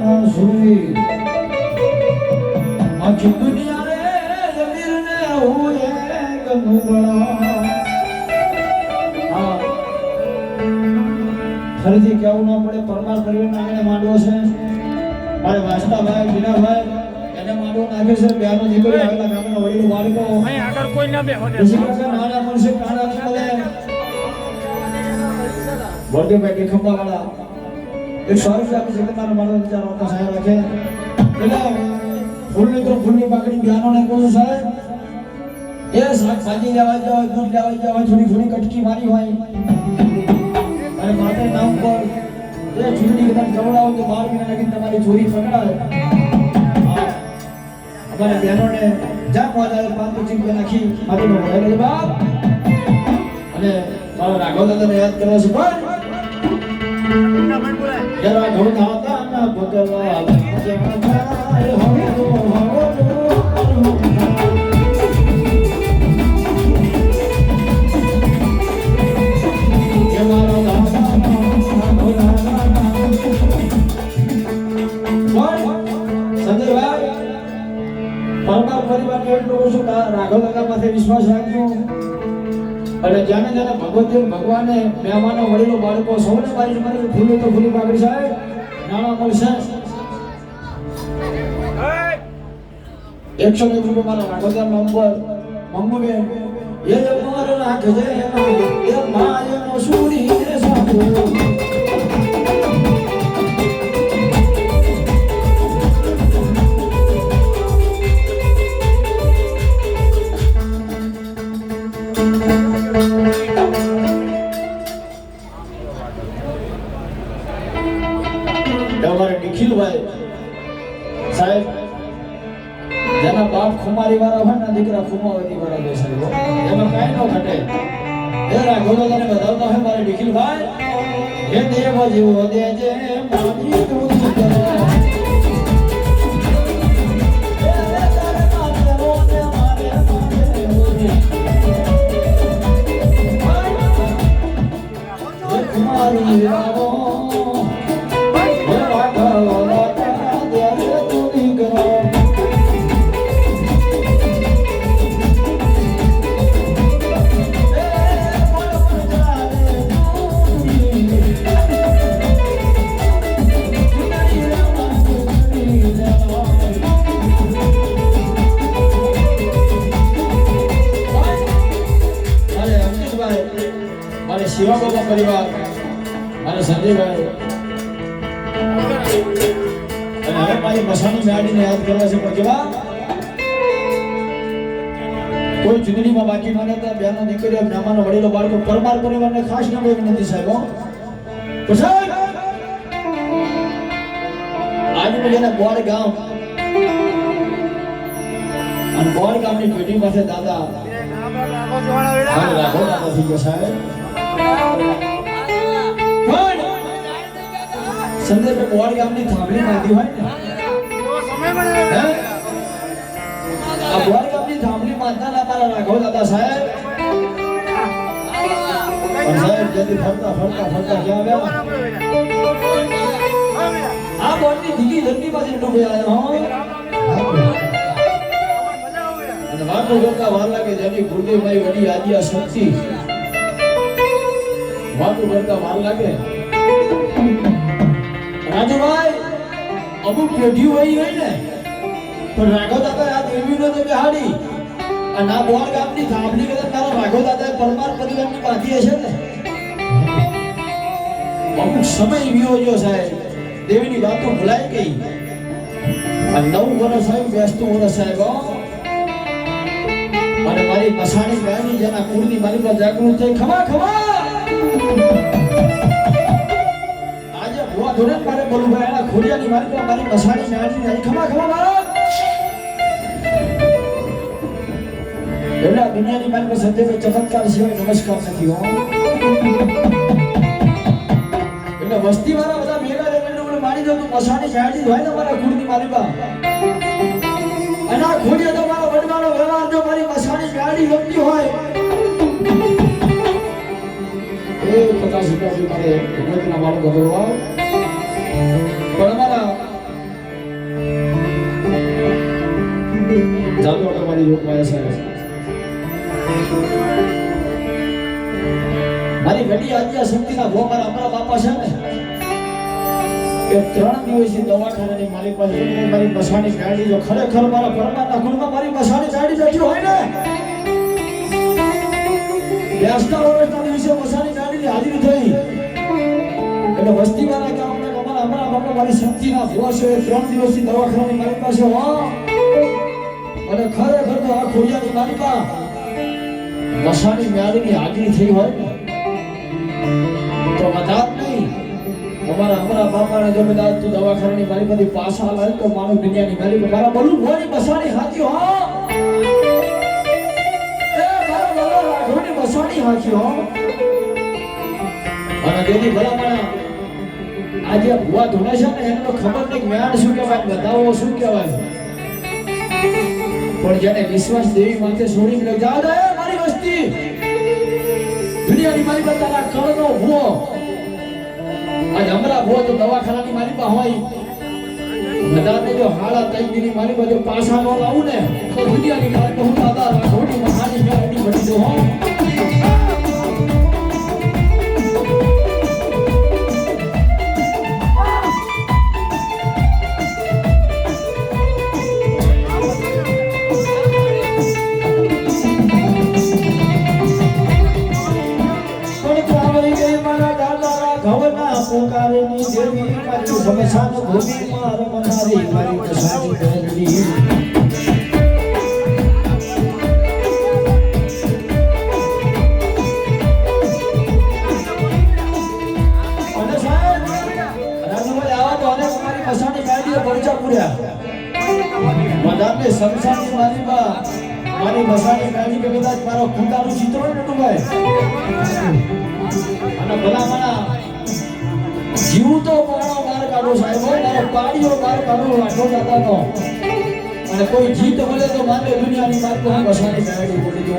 ના સુરી આખી દુનિયા રે જમીર ને હોએ ગનુબળા હા ફરીથી કેવું ના પડે પરમાર પરિવારના આંગણે માંડવો છે મારે વાસતાભાઈ બીનાભાઈ એને માંડવો નાખે છે બેનો દીકરી આવેલા ગામના વડીલો બાળકો અહીં આગળ કોઈ ના બેહો દે નાના મળશે કાણા નીકળે વર્દેભાઈ કે ખંભા વાળા એક સ્વરૂપ આપી છે કે મારા મારો વિચાર હોતા સાહેબ રાખે એટલે ફૂલની તો ફૂલની પાકડી બ્યાનો ને કહું સાહેબ એ શાકભાજી લેવા જાવ દૂધ લેવા જાવ થોડી થોડી કટકી મારી હોય અને માતા નામ પર એ ચૂંટણી કદાચ ગવડાવો તો 12 મહિના લગી તમારી ચોરી પકડાય અમારા બહેનોને જા મોજાએ 5 રૂપિયા નાખી માટીનો વડાઈ બાપ અને મારા રાઘવ દાદાને યાદ કરવા છે પણ જરા ઘઉં હતા ના ભગવા જમાય હો રાઘવ દાદા પાસે વિશ્વાસ રાખજો અને જાને જાને ભગવતી ભગવાને મહેમાનો વડીલો બાળકો સૌને મારી મારી ફૂલો તો ફૂલી પાકડી સાહેબ નાણા મળશે 101 રૂપિયા મારા રાઘવ દાદા નંબર મમ્મી એ મારો રાખજે એ માયનો સુરી ને સાધુ સાહેબ જેના બાપ ખુમારી વાળા હોય ને દીકરા ખુમાવતી વાળા બે સાહેબ એમાં કાંઈ ન ઘટે એ રાઘવ દાદાને બતાવતા હોય મારે નિખિલભાઈ હે દેવ જીવો દેજે મારી તું ખુમારી રાવો શિવા બાબા પરિવાર અને સંજયભાઈ અને હવે મારી મસાણી મેળીને યાદ કરવા છે કેવા કોઈ ચૂંટણીમાં બાકી માને તો બેનો દીકરીઓ મહેમાનો વડીલો બાળકો પરમાર પરિવારને ખાસ નામ વિનંતી સાહેબ તો સાહેબ આજનું જેને બોર ગામ અને બોર ગામની પેઢી પાસે દાદા રાઘવ દાદા થઈ ગયા સાહેબ સંદેશ બોળ ગામની થાંભલી માંદી હોય ને આ બોળ ગામની થાંભલી માંદના અમારા રાઘવ દાદા સાહેબ સાહેબ જલ્દી ફરતા ફરતા ફરતા ક્યાં આવ્યા આ બોળની દીકી ધરતી પાસે ડૂબી આવ્યા હો અને વાતો કરતા વાર લાગે જેની ગુરુદેવભાઈ વડી આદિયા શક્તિ વાતો કરતા વાર લાગે રાજુભાઈ અમુક પેઢી હોય ને પણ રાઘવ દાદા આ દેવીનો તો બિહાડી અને આ બોર ગામની થાંભલી કદાચ મારા રાઘવ દાદા પરમાર પરિવારની બાંધી હશે ને અમુક સમય વિયો ગયો સાહેબ દેવીની વાતો ભૂલાઈ ગઈ આ 9 વર્ષ સાહેબ બેસતું વર્ષ સાહેબ અને મારી મસાણી બહેની જેના કુળની મારી પર જાગૃત થઈ ખમા ખમા આજે ભુવા ધોરણ મારે બોલું ભાઈ એના ખોડિયાની મારી પર મારી મસાણી બહેની અહીં ખમા ખમા મારા એવડા દુનિયાની મારી પર સંજય ચમત્કાર સિવાય નમસ્કાર નથી હો એટલે વસ્તી વાળા બધા ભેગા રહીને મારી દઉં મસાણી બહેની હોય ને મારા કુળની મારી પર અને આ ખોડિયા તો મારો વડવાનો વ્યવહાર જો મારી મસાણી ગાડી લગતી હોય એ 50 રૂપિયા મારે ભગવતના બાળકો ભરવા પણ અમારા ચાલો તમારી રોકવાય સાહેબ મારી ઘડી આદ્યા શક્તિના ભો મારા અમારા બાપા છે ને એ 3 દિવસથી દવાખાનાની મારી પાસે મારી મસાણી ગાડી જો ખરેખર મારા પરમાના ગુણમાં મારી મસાણી ગાડી બેઠી હોય ને બેસતા વર્ષના દિવસે મસાણી ગાડીની હાજરી થઈ એટલે વસ્તીવાળા ગામના અમારા બાપા મારી શક્તિના ભો છે 3 દિવસથી દવાખાનાની મારી પાસે હો અને ખરેખર તો આ ખોડિયાની મારી પાસે મસાણી ગાડીની હાજરી થઈ હોય ને તો મજાક નહીં અમારા બાપાને જો બધા તું દવાખાનાની મારી બધી પાછા લાવ તો માનવ દુનિયાની મારી મારા બોલું ભોની મસાણી હાથી હો એ મારા બોલો રાખોની મસાણી હાથી હો અને જેની ભલામણા આજે ભુવા ધોણે છે ને એનો ખબર નહીં જ્ઞાન શું કહેવાય બતાવો શું કહેવાય પણ જેને વિશ્વાસ દેવી માથે છોડીને લઈ જાવ દે મારી વસ્તી દુનિયાની મારી બતાના કળનો ભુવો આજ હમણાં ભુવો તો દવાખાનાની મારી પાસે હોય બધાને જો હાડા તૈગીની મારી પાસે પાછા નો લાવું ને તો દુનિયાની મારી પાસે હું દાદા રાખોડી મહાની ગાડી બની દો હો પોકારેની દેવી મારી સમસાન ભૂમિ માર મનારી મારી મસાની બેરડી અને સાહેબ રાજુભાઈ આવા તો અનેક મારી મસાની ગાડીઓ પરચા પૂર્યા બધાને સમસાની મારી મસાની ગાડી કે કદાચ મારો ખુદાનું ચિત્ર નતું ભાઈ અને ભલામણા જીવ તો મારો માર કાઢો સાહેબ મારો પાડીઓ માર કાઢો રાખો દાદાનો અને કોઈ જીત મળે તો માને દુનિયાની માર તો હું બસાની ગાડી બોલી દો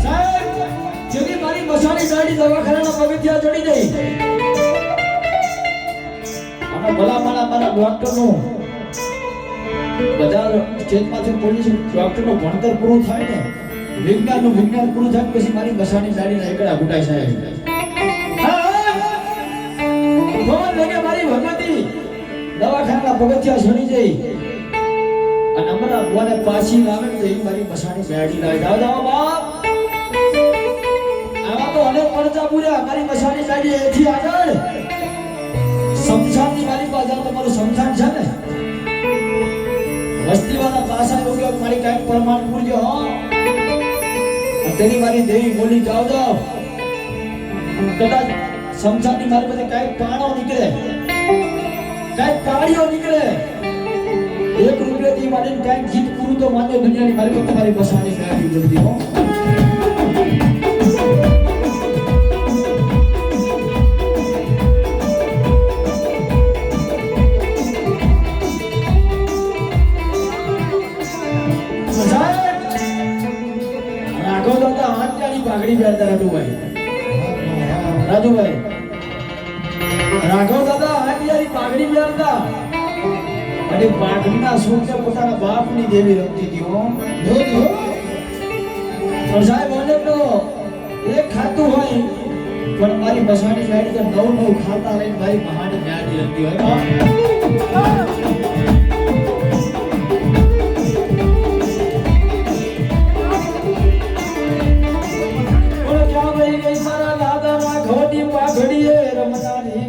સાહેબ જેની મારી બસાની ગાડી દવાખાનાના પગથિયા ચડી ગઈ અને ભલામણા મારા ડોક્ટરનું બધા સ્ટેજમાંથી પોલીસ ડોક્ટરનું ભણતર પૂરું થાય ને વિજ્ઞાન પૂરું થાય પછી મારી બસાની ગાડીના એકડા ઘૂટાય સાહેબ ભગવાન લગે મારી ભગવતી દવાખાના પગથિયા છોડી જઈ અને અમારા ભગવાને પાછી લાવે તો એ મારી બસાની ગાડી લાવી જાઓ બાપ આવા તો અનેક પડતા પૂર્યા મારી બસાની ગાડી એથી આગળ સમસાનની મારી પાસે તમારું સમસાન છે ને વસ્તીવાળા પાસા યોગ્ય મારી કાંઈક પ્રમાણ પૂરજો હો તેની મારી દેવી બોલી જાઓ કદાચ સમસાની મારી પાસે કાંઈક પાણો નીકળે કાંઈક પાણીઓ નીકળે 1 રૂપિયાથી મારીને કાંઈક જીત પૂરું તો માન્ય દુનિયાની મારી પાસે તમારી બસાની ગાડી જલ્દી હો પાઘડી પહેરતા રાજુભાઈ રાઘવ દાદા હાથિયારી પાઘડી પહેરતા અને પાઘડીના સૂંચે પોતાના બાપની દેવી રમતી હતી હો પણ સાહેબ અનેક તો એક ખાતું હોય પણ મારી બસાની ગાડી તો 9 ખાતા લઈને મારી મહાની ગાડી રમતી હોય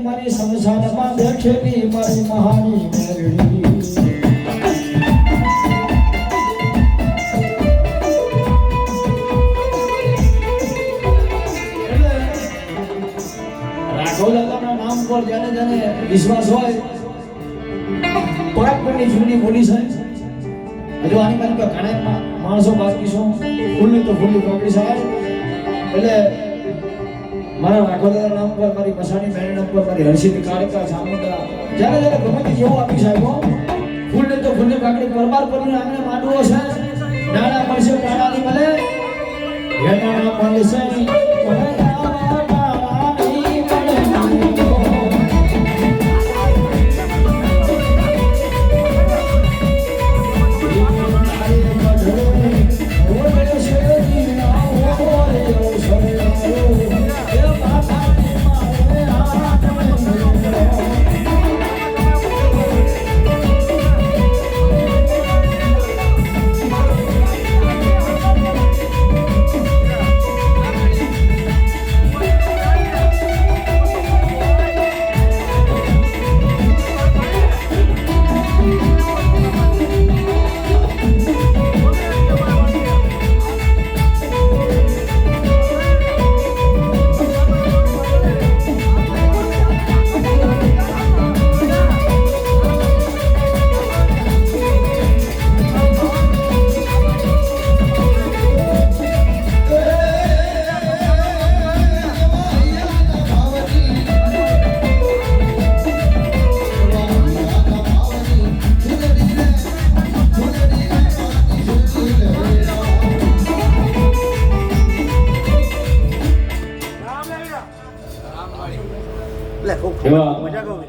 મારી સમસાનમાં બેઠેલી મારી મહાની મેરડી રાઘવ દાદાના નામ પર જેને વિશ્વાસ હોય 5 મિનિટની જૂની બોલી સાહેબ હજુ આની મારી પર ઘણા માણસો બાકી છો ફૂલની તો ફૂલની પકડી સાહેબ એટલે મારા રાઘવદાના નામ પર મારી મસાની મેળી નામ પર મારી હર્ષિની કાળકા ચામુંડા જ્યારે ગમે તે જેવું આપી સાહેબ ફૂલને તો ફૂલની પાકડી પરમાર પરને આમને માંડવો છે નાના મળશે નાનાની મળે હેના મળે છે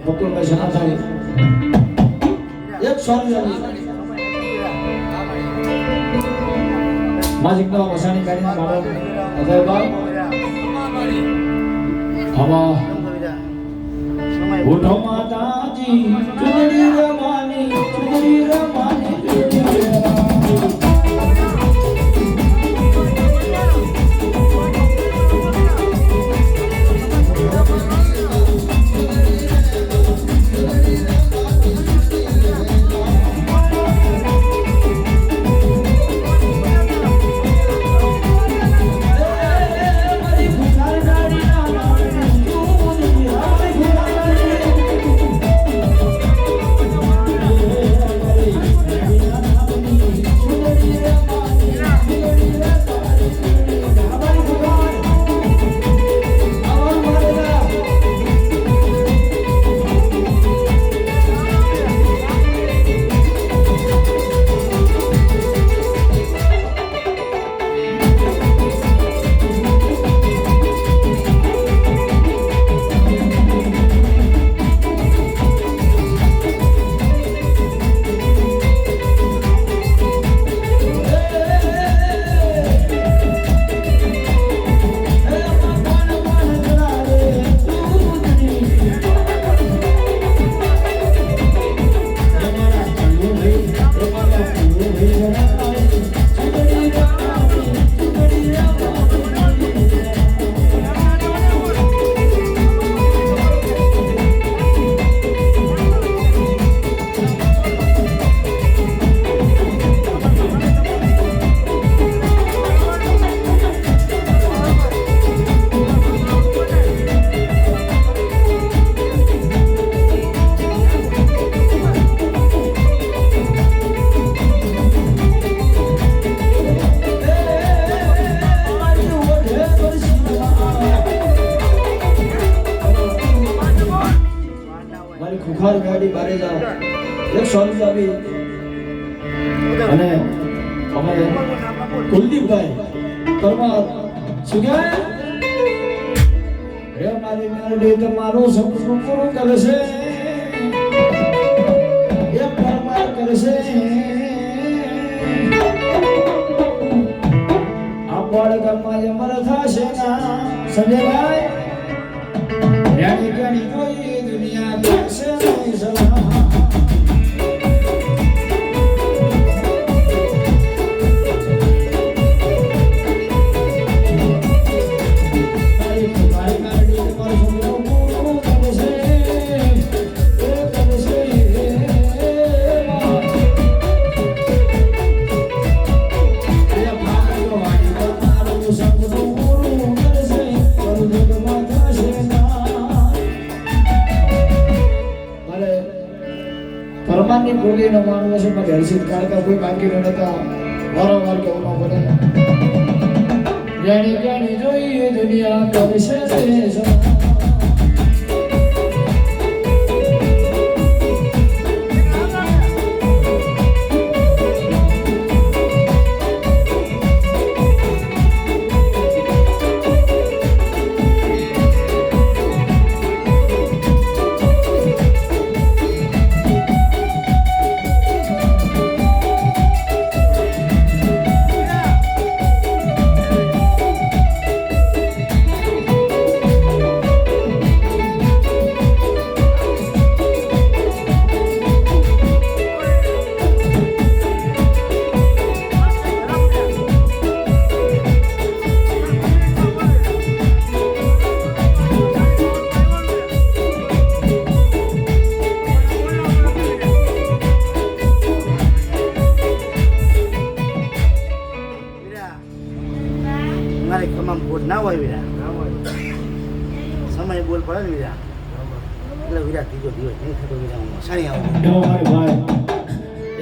બકુલભાઈ સનાથાણી એક સ્વામી આવી માજિકનો વસાણી કાઢીને બાળક અજય બાપ હવા ઉઠો માતાજી ચુંદડી રમાની ખુખાર ગાડી બારે જા એક સ્વામી આવી અને અમે કુલદીપભાઈ પરમાર સુગ્યા હે મારી મેરડી તમારું સપનું પૂરું કરે છે એ પરમાર કરે છે આ બાળકમાં અમર થશે ના સંજયભાઈ રાણી રાણી કોઈ દુનિયા કરશે નહીં સલાહ પરમાનની બોલીનો માનવો છે પણ હર્ષિત કાળકા કોઈ બાકી ન હતા વારંવાર કહેવું ન પડે જાણી જાણી જોઈએ દુનિયા કરશે ના હોય વીરા સમય બોલ પડે ને વીરા એટલે વીરા ત્રીજો દિવસ નહીં થતો વીરા હું મસાણી આવું ભાઈ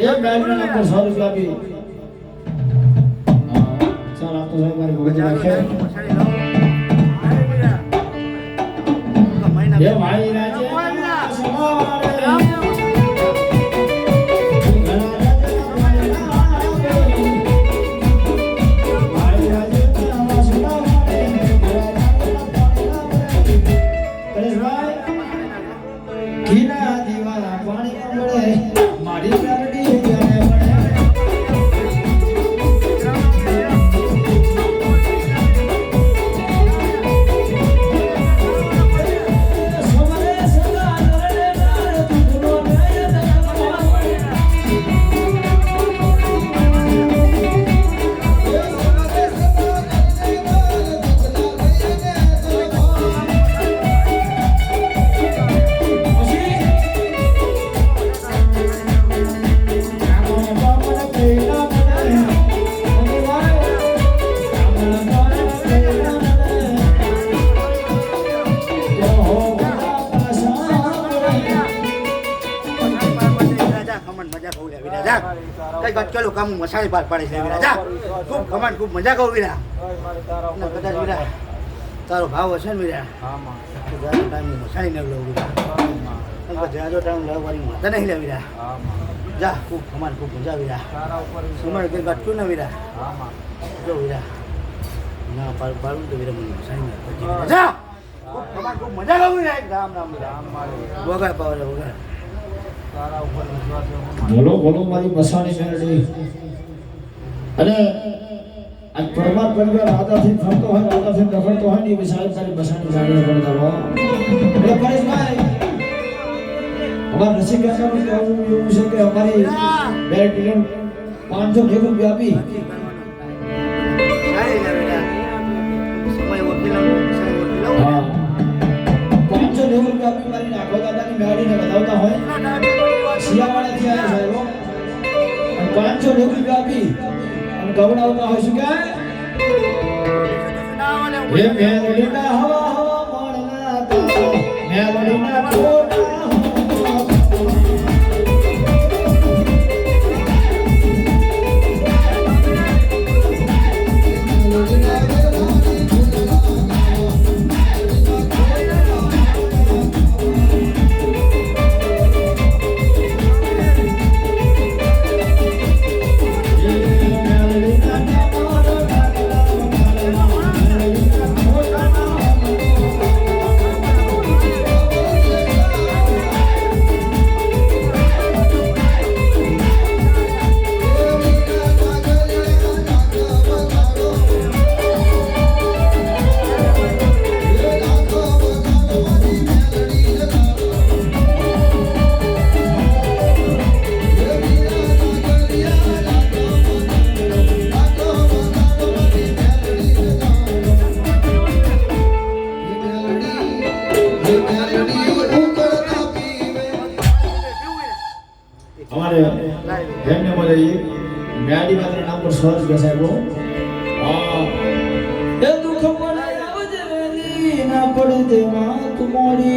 એક ડાયમંડ આપણે 100 રૂપિયા આપી ચાલ આપતો સાહેબ મારી ભગત રાખે એ ભાઈ રાજે ઘીના દીવા પાણી મળે મારી ગાડી ક્યારે મળે કઈ વાત ચાલુ કામ મસાણી પાર પાડી છે વિરા જા ખૂબ કમાન ખૂબ મજા કહું વિરા કદાચ વિરા તારો ભાવ હશે ને વિરા જાજો ટાઈમ મસાણી ન લઉં વિરા જાજો ટાઈમ લાવવાની માતા નહીં લે વિરા જા ખૂબ કમાન ખૂબ મજા વિરા સુમર કઈ વાત ક્યું ને વિરા જો વિરા ના પાડું તો વિરા મને મસાણી જા ખૂબ કમાન ખૂબ મજા કહું વિરા રામ રામ વિરા વગર પાવર વગર બોલો બોલો મારી મસાણી મેલડી અને આ પરમાર પરિવાર આદાથી ફરતો હોય આદાથી દફડતો હોય ને વિશાળ તારી મસાણી જાગીને પડતા હો એટલે પરેશભાઈ અમારા રસિક કાકાનું કહેવું એવું છે કે અમારી બે ટિકિટ 500 રૂપિયા આપી હા 500 રૂપિયા આપી મારી નાખો દાદાની મેળીને બતાવતા હોય શિયાવાળાથી આવ્યા સાહેબ 500 રૂપિયા આપી અને ગવડાવતા હોય શું કે હે મેલડીના હવા હવા મળના તો મેલડીના કોટા हमारे रहने वाले ये म्याडी मात्र नाम पर सर्च कर सकते हो ये दुख पड़े आवजवेली ना पड़े देवा तुम्हारी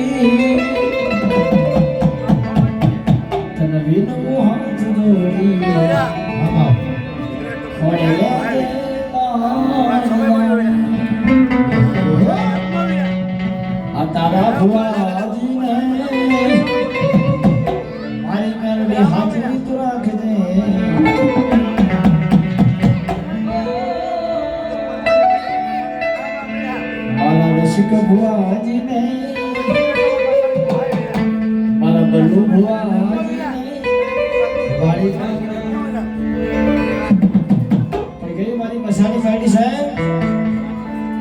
तनवीन वो हाथ जोड़ी मामा पड़े आ तारा हुआ जी ने हाथ भी तो रख दे माला रसिक बुआ जी ने माला बल्लू बुआ जी ने बाड़ी पर गई मारी मसानी फैडी साहब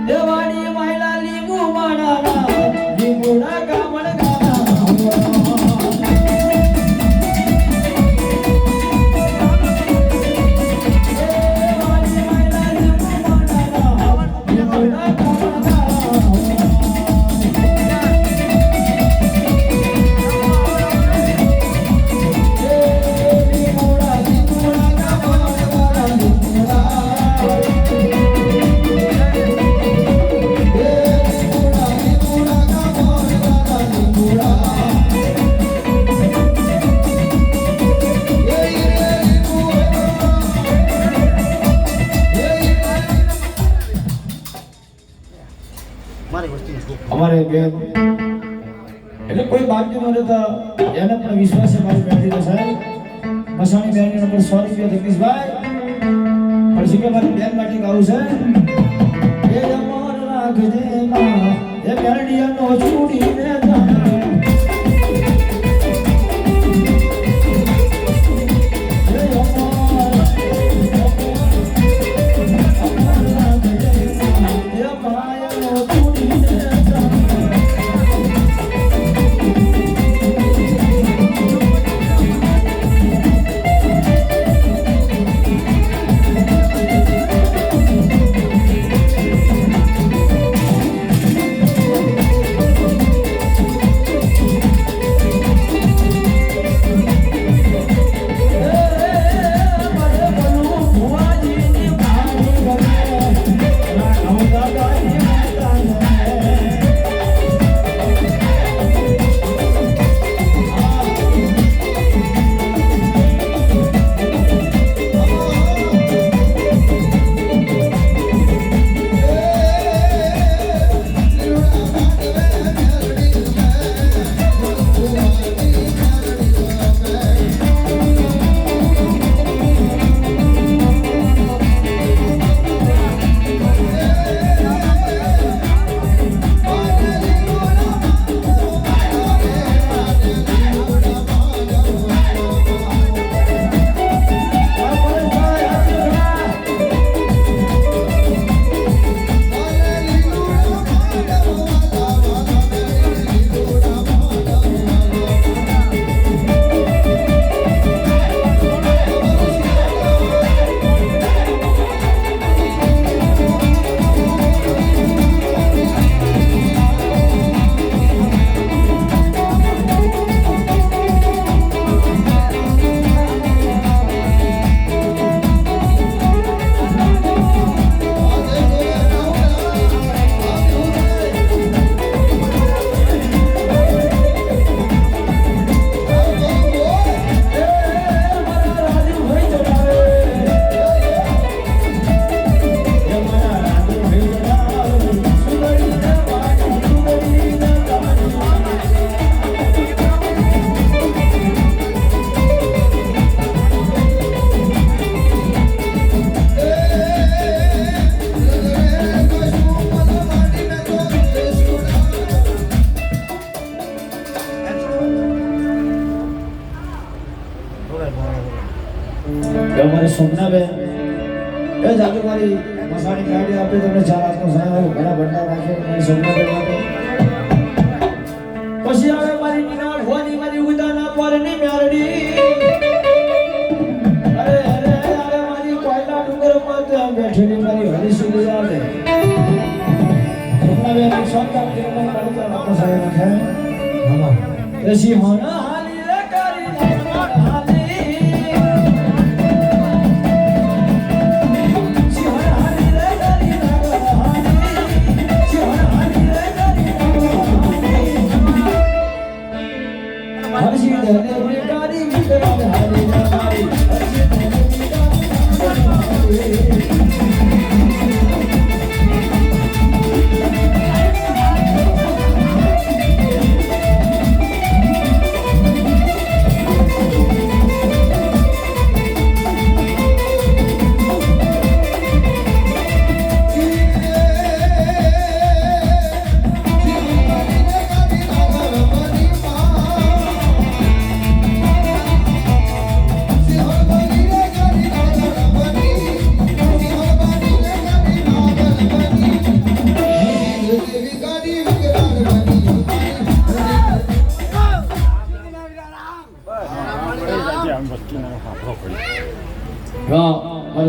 देवाड़ी माइला लींबू माना लींबूड़ा का मड़गा हमारे बेन એટલે કોઈ બાકી ન રહેતા એને પણ વિશ્વાસ છે મારી બેટી તો સાહેબ મસાણી બેન નંબર 100 રૂપિયા જગદીશભાઈ પછી કે મારી બેન માટે ગાવું છે એ અમર રાખજે માં એ બેરડીયાનો છોડીને જા એ અમારે સોમનાબેન એ જાદુ મારી મસાણી ગાડી આપે તમને 4 હાથનો સાહેબ ઘણા ભંડાર રાખે મારી સોમનાબેન માટે પછી આવે મારી નિનાળ હોની મારી ઉદાના પર ની મ્યારડી અરે અરે અરે મારી કોયલા ડુંગર માં બેઠેલી મારી હરીસી આવે સોમનાબેન સોમનાબેન મને પડતા રાખો સાહેબ રાખે હા એસી હોના હાલી રે કરી હાલી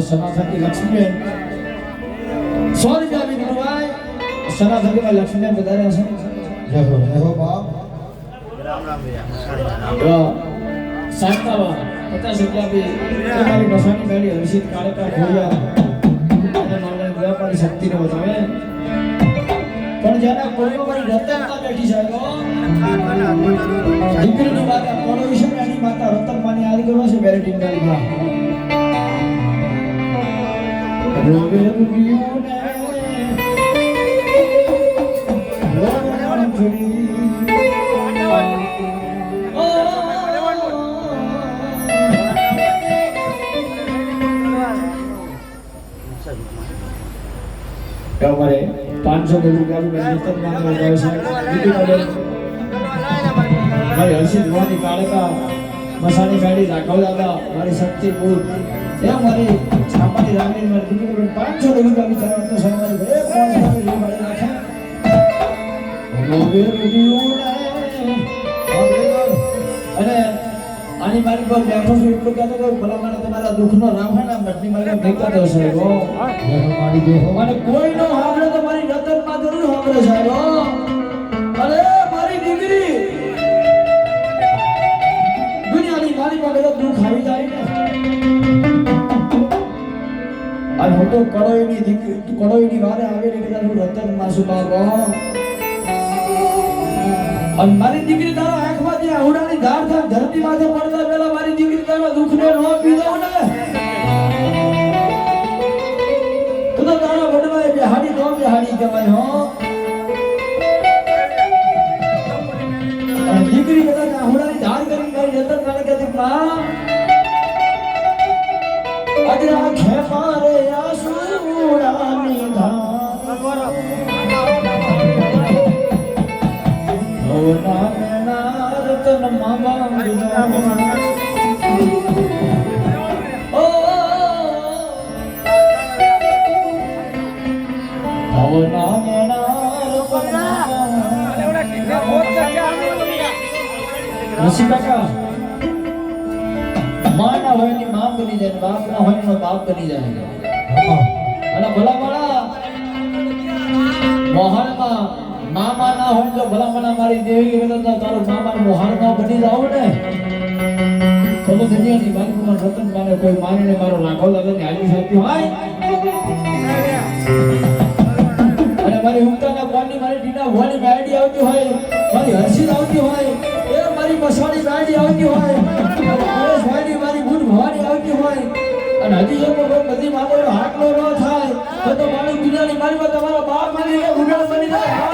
સનાથની લક્ષ્મીબેન 100 રૂપિયા બી ગુરુભાઈ સનાથની લક્ષ્મીબેન વધારે હશે જય હો બાપ રામ રામ ભૈયા સાંતાવા 50 રૂપિયા બી મારી બસાની ગાડી હર્ષિત કાળકા ખોયા અને મને વ્યાપારી શક્તિને બતાવે પણ જેના કોઈનો મારી રતનતા બેઠી છે દીકરીની માતા કોનો વિશે એની માતા રતનમાની આદિ કરવા છે બેરેટિંગ ગાડી માં રોવે રૂપિયોને રોવે છોડી અમારે 500 રૂપિયા મારી હર્ષિત ભવાની કાળકા મસાની ગાડી રાઘવ દાદા મારી શક્તિ બુદ્ધ એ મારી છાપાની રાગણી મારી દીકરી 500 રૂપિયા વિચારવા તો સાહેબ બે 500 રૂપિયા રાખે અને આની મારી પર બેઠો છું એટલું કહેતો કે ભલા મને તમારા દુઃખનો રામ હે ને મટની મારી ભેગા દો સાહેબ મારી દેહો મને કોઈનો હાંભળે તો મારી રતનમાં જરૂર હાંભળે સાહેબ અરે મારી દીકરી દુનિયાની મારી પર બધું દુઃખ આવી જાય ને આ મોટો કડોઈની દીકરી કડોઈની વારે આવેલી કદાચ હું રતનમાં છું બાબા અને મારી દીકરી તારા આંખમાંથી આહુડાની ધાર ધાર ધરતી માથે પડતા પહેલા મારી દીકરી તારા દુઃખને ન પીધો ને તો તારા વડવાએ બેહાડી નો બેહાડી કહેવાય હો અને દીકરી કદાચ આહુડાની ધાર કરી મારી રતન કાલે કહેતી માં અગરા ખે મારે આસુડાની ધાર હોના મેના રતન મામા ઓ હોના મેના રસી કાકા માના હોય ની માં બની જાય બાપ ના હોય નો બાપ બની જાય અને ભલા ભલા મોહનમાં મામા ના હોય તો ભલા મને મારી દેવી કે તારું મામા મોહાર ના બની જાવ ને તો દુનિયાની બાજુમાં રતન માને કોઈ માનીને મારો રાઘવ દાદાની હાલી શકતી હોય અને મારી ઉમતાના કોની મારી ટીના ભવાની ગાડી આવતી હોય મારી હર્ષિત આવતી હોય એ મારી બસવાની ગાડી આવતી હોય પરેશ ભાઈની મારી બુટ ભવાની આવતી હોય અને હજી જો કોઈ બધી મામલો હાટલો ન થાય તો મારી દુનિયાની મારી તમારા બાપ મારી ઉડાડ બની જાય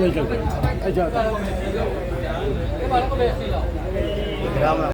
રામ રામ